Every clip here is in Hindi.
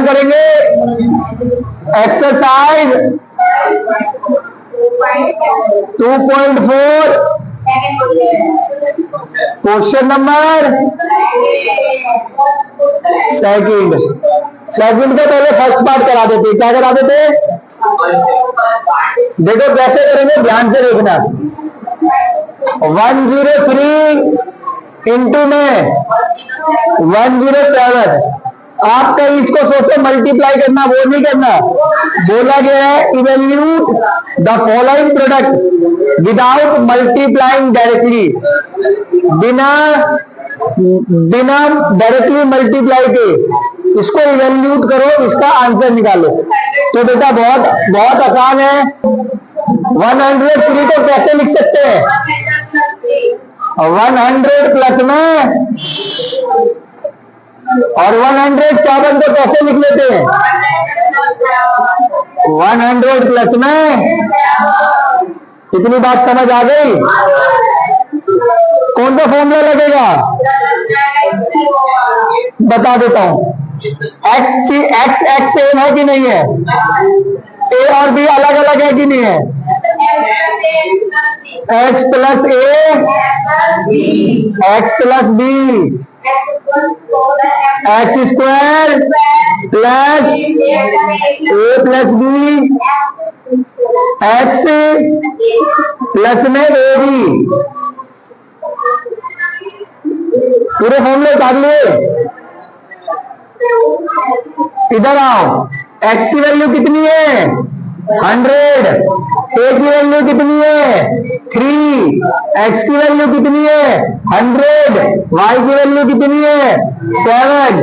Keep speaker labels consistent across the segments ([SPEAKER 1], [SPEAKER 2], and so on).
[SPEAKER 1] करेंगे एक्सरसाइज 2.4 क्वेश्चन नंबर सेकंड के पहले फर्स्ट पार्ट करा देते। क्या करा देते? देखो कैसे करेंगे, ध्यान से देखना। 103 इंटू में 107। आप कहीं इसको सोचो मल्टीप्लाई करना, वो नहीं करना। बोला गया है evaluate the following product without multiplying directly. बिना डायरेक्टली मल्टीप्लाई के इसको इवेल्यूट करो, इसका आंसर निकालो। तो बेटा बहुत आसान है। 103 को कैसे लिख सकते हैं? 100 प्लस में और 107 को कैसे लिख लेते हैं? 100 प्लस में। इतनी बात समझ आ गई? कौन सा फॉर्मूला लगेगा बता देता हूं। एक्स सेम है कि नहीं है? ए और बी अलग अलग है कि नहीं है? X plus a x plus b x square plus a plus b x plus में ए बी। पूरे फॉर्मूले उतार लिए। इधर आओ। एक्स की वैल्यू कितनी है? 100। ए की वैल्यू कितनी है? 3। एक्स की वैल्यू कितनी है? 100। वाई की वैल्यू कितनी है? 7।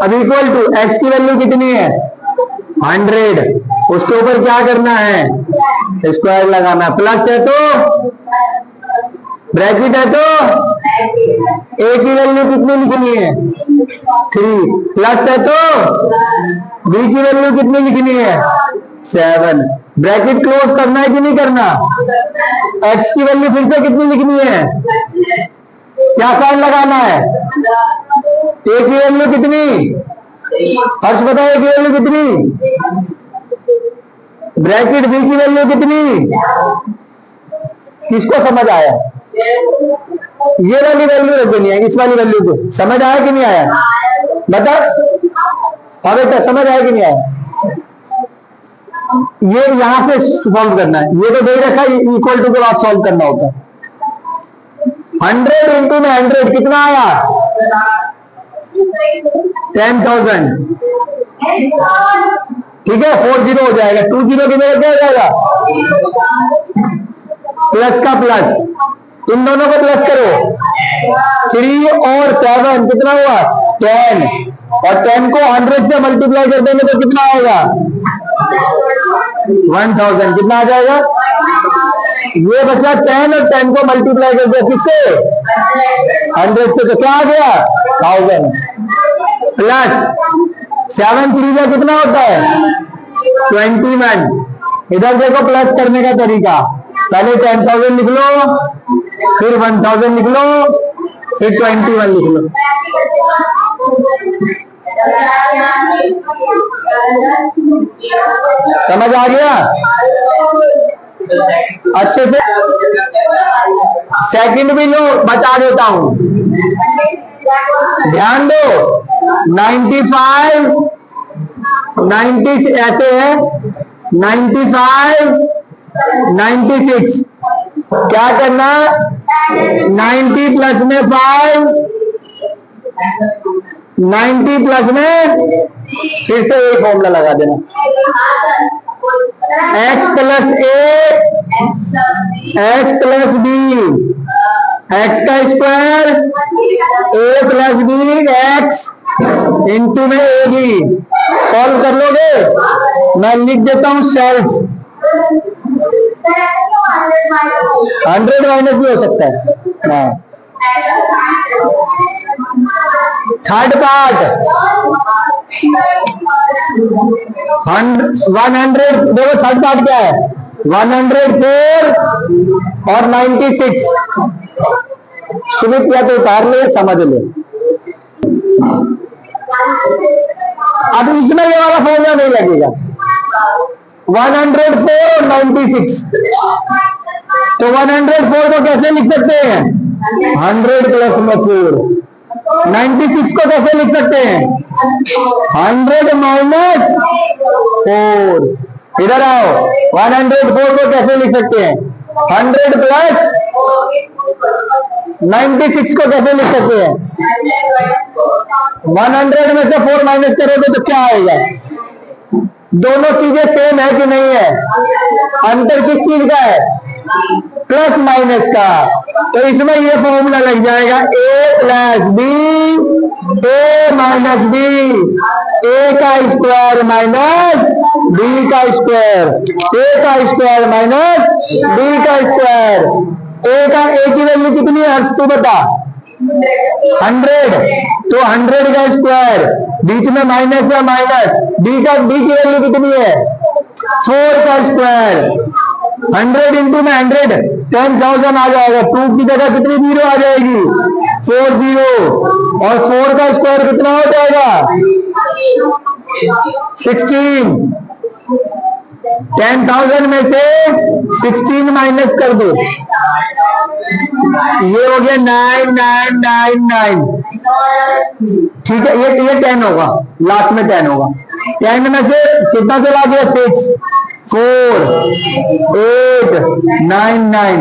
[SPEAKER 1] अब इक्वल टू एक्स की वैल्यू कितनी है? 100। उसके ऊपर क्या करना है? स्क्वायर लगाना। प्लस है तो ब्रैकेट है तो ए की वैल्यू कितनी लिखनी है? 3। प्लस है तो बी की वैल्यू कितनी लिखनी है? 7। ब्रैकेट क्लोज करना है कि नहीं करना? एक्स की वैल्यू फिर से कितनी लिखनी है? क्या साइन लगाना है? ए की वैल्यू कितनी? हर्ष बताओ, ए की वैल्यू कितनी? ब्रैकेट बी की वैल्यू कितनी? किसको समझ आया? ये वाली वैल्यू रख देनी है, इस वाली वैल्यू को। समझ आया कि नहीं आया? बता। हाँ बेटा, समझ आया कि नहीं आया? ये यहां से सॉल्व करना है। ये तो दे रखा है, इक्वल टू के बाद सॉल्व करना होता है। 100 इंटू में 100 कितना आया? 10,000। ठीक है, 40 हो जाएगा। 20 कितने क्या हो जाएगा? प्लस का प्लस, इन दोनों को प्लस करो। 3 और 7 कितना हुआ? 10। और 10 को 100 से मल्टीप्लाई कर देंगे तो कितना आएगा? 1000। कितना आ जाएगा? ये बचा 10 और 10 को मल्टीप्लाई कर दिया किससे? 100 से। तो क्या आ गया? 1000 प्लस 7 3 का कितना होता है? 21। इधर देखो प्लस करने का तरीका। पहले 10,000 लिख लो, फिर 1000 लिख लो, फिर 21 लिख लो। समझ आ गया? अच्छे से सेकंड भी लो, बता देता हूं। ध्यान दो। 95 90 ऐसे है। 95 96 क्या करना? 90 प्लस में 5, 90 प्लस में फिर से एक फॉर्मूला लगा देना। X plus a x plus b x का स्क्वायर ए प्लस बी एक्स इंटू में ए बी। सॉल्व कर लोगे? मैं लिख देता हूं सेल्फ। 100 माइनस भी हो सकता है। Third part 100। देखो थर्ड पार्ट क्या है? 104 और 96। सुमित या तो उतार ले, समझ ले। अब इसमें ये वाला फॉर्मूला नहीं लगेगा। 104 और 96, तो 104 को कैसे लिख सकते हैं? 100 प्लस में 4। 96 को कैसे लिख सकते हैं? 100 माइनस 4। इधर आओ, 104 को कैसे लिख सकते हैं? 100 प्लस 96 को कैसे लिख सकते हैं? 100 में से 4 माइनस करोगे तो क्या आएगा? दोनों चीजें सेम है कि नहीं है? अंतर किस चीज का है? प्लस माइनस का। तो इसमें ये फॉर्मूला लग जाएगा a plus b a minus b, a का स्क्वायर माइनस बी का स्क्वायर, ए का स्क्वायर माइनस बी का स्क्वायर। ए की वैल्यू कितनी है हर्ष तू बता? 100, तो 100 का स्क्वायर, बीच में माइनस है माइनस, बी की वैल्यू कितनी है? 4 का स्क्वायर। 100 इंटू में 100 10,000 आ जाएगा। 2 की जगह कितनी जीरो आ जाएगी? 4 जीरो, और 4 का स्क्वायर कितना हो जाएगा? 16। 10,000 में से 16 माइनस कर दो, ये हो गया 9999। ठीक है, ये 10 होगा, लास्ट में 10 होगा। 10 में से कितना चला गया? 6, 4, 8, 9, 9,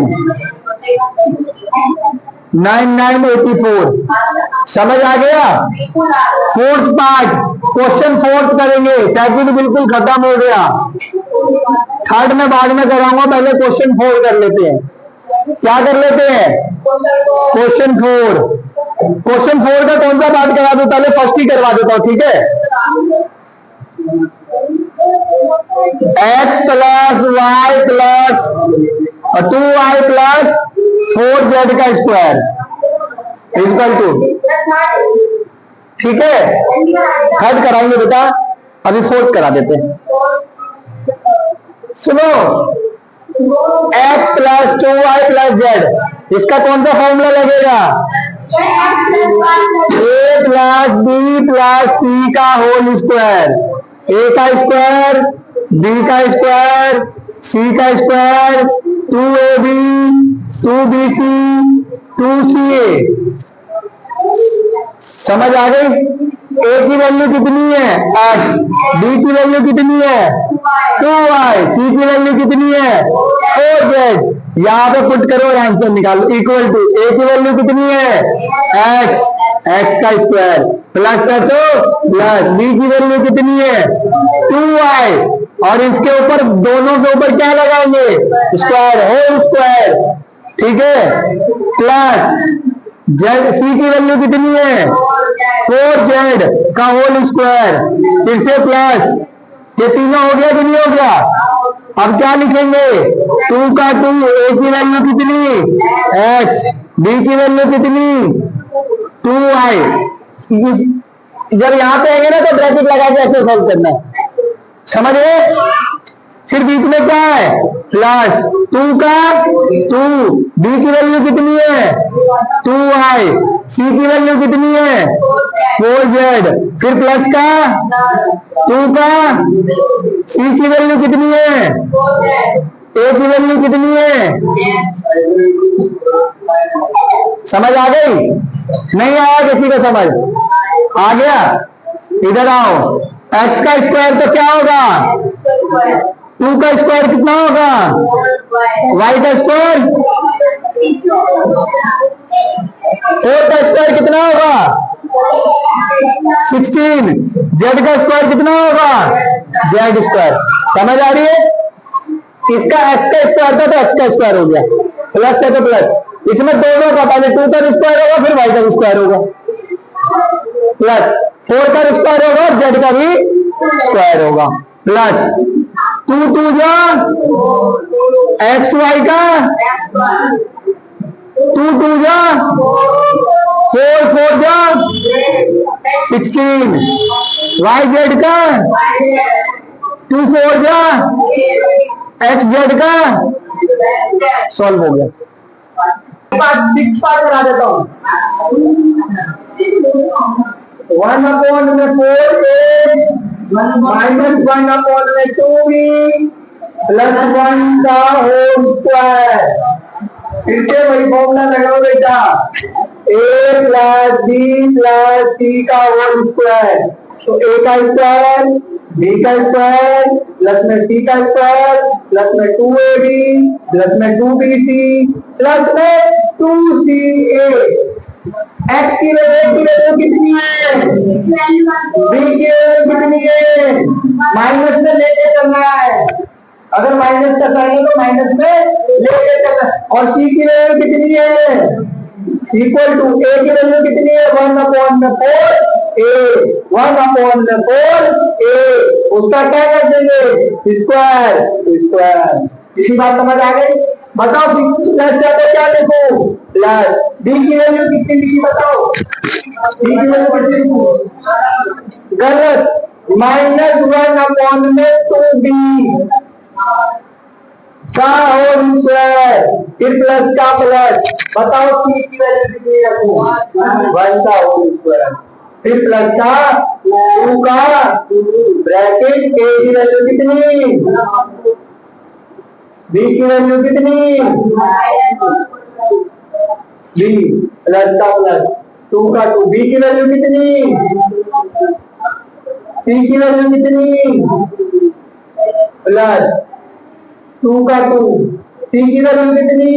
[SPEAKER 1] 9984। समझ आ गया? फोर्थ पार्ट, क्वेश्चन फोर्थ करेंगे, सेकंड बिल्कुल खत्म हो गया। थर्ड में बाद में कराऊंगा, पहले क्वेश्चन 4 कर लेते हैं। क्या कर लेते हैं? क्वेश्चन 4। क्वेश्चन 4 का कौन सा पार्ट करा दूं? पहले फर्स्ट ही करवा देता हूं, ठीक है? x plus Y plus 2y plus 4z का स्क्वायर इक्वल टू, ठीक है? थर्ड कराएंगे बेटा, अभी फोर्थ करा देते हैं। सुनो, x plus 2y plus z, इसका कौन सा फॉर्मूला लगेगा? a प्लस बी प्लस सी का होल स्क्वायर। a का स्क्वायर, b का स्क्वायर, c का स्क्वायर, 2ab, 2bc, 2ca। समझ आ गई? a की वैल्यू कितनी है? x, b की वैल्यू कितनी है? 2y, c की वैल्यू कितनी है? 4z। यहां पे पुट करो और आंसर निकालो। इक्वल टू a की वैल्यू कितनी है? x, x का स्क्वायर प्लस है तो प्लस, b की वैल्यू कितनी है? 2y, और इसके ऊपर, दोनों के ऊपर क्या लगाएंगे? स्क्वायर, होल स्क्वायर, ठीक है? प्लस जेड, सी की वैल्यू कितनी है? 4z का होल स्क्वायर, फिर से प्लस, ये तीनों हो गया कि नहीं हो गया? अब क्या लिखेंगे? 2 का 2, a की वैल्यू कितनी? x, b की वैल्यू कितनी? 2y। जब यहां पे आएंगे ना तो ब्रैकेट लगा के ऐसे सॉल्व करना है, समझ गए? फिर बीच में क्या है? प्लस 2 का 2, b की वैल्यू कितनी है? 2y, c की वैल्यू कितनी है? 4z, फिर प्लस का 2 का, c की वैल्यू कितनी है? a की वैल्यू कितनी है? समझ आ गई? नहीं आया किसी को समझ? आ गया? इधर आओ, x का स्क्वायर तो क्या होगा? 2 का स्क्वायर कितना होगा? y का स्क्वायर, 4 का स्क्वायर कितना होगा? 16, z का स्क्वायर कितना होगा? z square. समझ आ रही है? इसका x का स्क्वायर था तो x का स्क्वायर हो गया, प्लस है तो प्लस। इसमें दोनों का, पहले 2 का स्क्वायर होगा फिर y का स्क्वायर होगा, प्लस 4 का स्क्वायर होगा, z का भी स्क्वायर होगा, प्लस 2 2 जा एक्स वाई का, 2 2 जा 4 4 जा 16, वाई जेड का 2 4 जा एक्स जेड का, सॉल्व हो गया। पार्ट करा देता हूं। 1 अपॉन में 4a माइनस 1 अपॉन में 2b प्लस 1 का होल स्क्वायर। फिर से वही फॉर्मूला लगाओ बेटा, a plus b plus c का होल स्क्वायर। तो a का स्क्वायर b का स्क्वायर प्लस में c का स्क्वायर प्लस में 2ab प्लस में 2bc प्लस में 2ca। x की वैल्यू कितनी है, b की वैल्यू कितनी है, माइनस में लेके चलना है। अगर माइनस का साइन है तो माइनस में लेके चलना है। और c की वैल्यू कितनी है, इक्वल टू a की वैल्यू कितनी है, 1 अपॉन में 4a 1 अपॉन में 4a उसका क्या कर देंगे, स्क्वायर। इसी बात समझ आ गई। बताओ प्लस जाते क्या देखो, प्लस b की वैल्यू कितनी लिखी बताओ, b की वैल्यू कितनी लिखी, गलत, माइनस 1 अपॉन में 2b का होल स्क्वायर, फिर प्लस का प्लस। बताओ c की वैल्यू कितनी रखूं, 1 का होल स्क्वायर, फिर प्लस का 2 का ब्रैकेट, a की वैल्यू कितनी, b की वैल्यू कितनी, b प्लस का प्लस 2 का 2, b की वैल्यू कितनी, c की वैल्यू कितनी, प्लस 2 का 2, c की वैल्यू कितनी,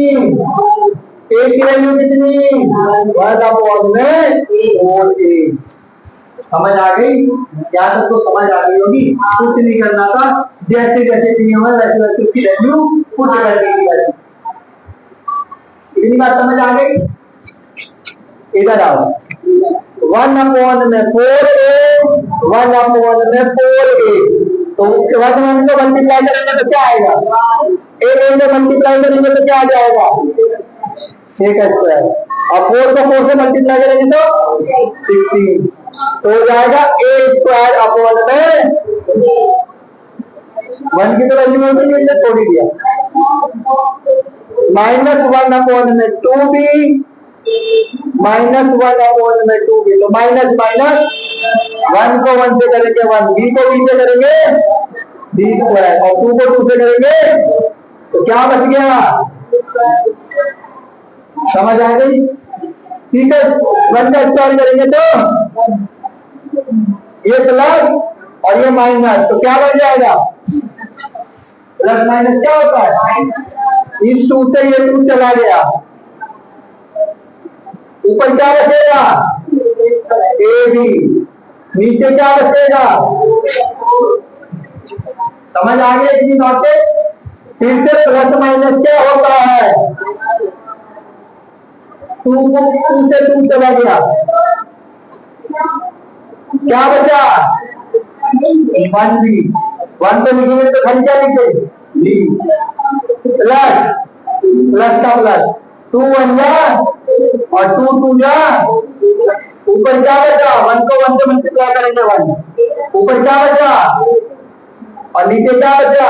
[SPEAKER 1] a की वैल्यू कितनी, 1 अपॉन में 4a। समझ आ गई, यहाँ तक तो समझ आ गई होगी। कुछ नहीं करना था, जैसे जैसे नियम है वैसे वैसे उसकी वैल्यू पुट करने की वैल्यू। इतनी बात समझ आ गई। इधर आओ, 1 अपॉन में 4a 1 अपॉन में 4a, तो उसके बाद हम इनको मल्टीप्लाई करेंगे तो क्या आएगा, a में मल्टीप्लाई करेंगे तो क्या आ जाएगा, 6 का स्क्वायर, और 4 को 4 से मल्टीप्लाई करेंगे तो 16, तो हो जाएगा a स्क्वायर अपॉन में 1 की तो वैल्यू होगी नहीं, इसने छोड़ दिया, माइनस 1 अपॉन में 2b माइनस 1 अपॉन में 2b, तो माइनस माइनस 1 को 1 से करेंगे 1, b को b से करेंगे b स्क्वायर, और 2 को 2 से करेंगे तो क्या बच गया, समझ आ गई। ठीक है, 1 का स्क्वायर करेंगे तो ये प्लस और ये माइनस, तो क्या बन जाएगा, प्लस माइनस क्या होता है, इस 2 से ये 2 चला गया, ऊपर क्या बचेगा, ए बी, नीचे क्या बचेगा, समझ आ गया इतनी बातें। फिर से प्लस माइनस क्या होता है, 2 से 2 चला गया, क्या बचा, 1b, 1 तो लिखेंगे तो खाली क्या लिखे, प्लस प्लस का प्लस 2 1 जा और 2 2 जा, ऊपर क्या बचा, 1 को 1 से मल्टीप्लाई करेंगे 1, ऊपर क्या बचा और नीचे क्या बचा,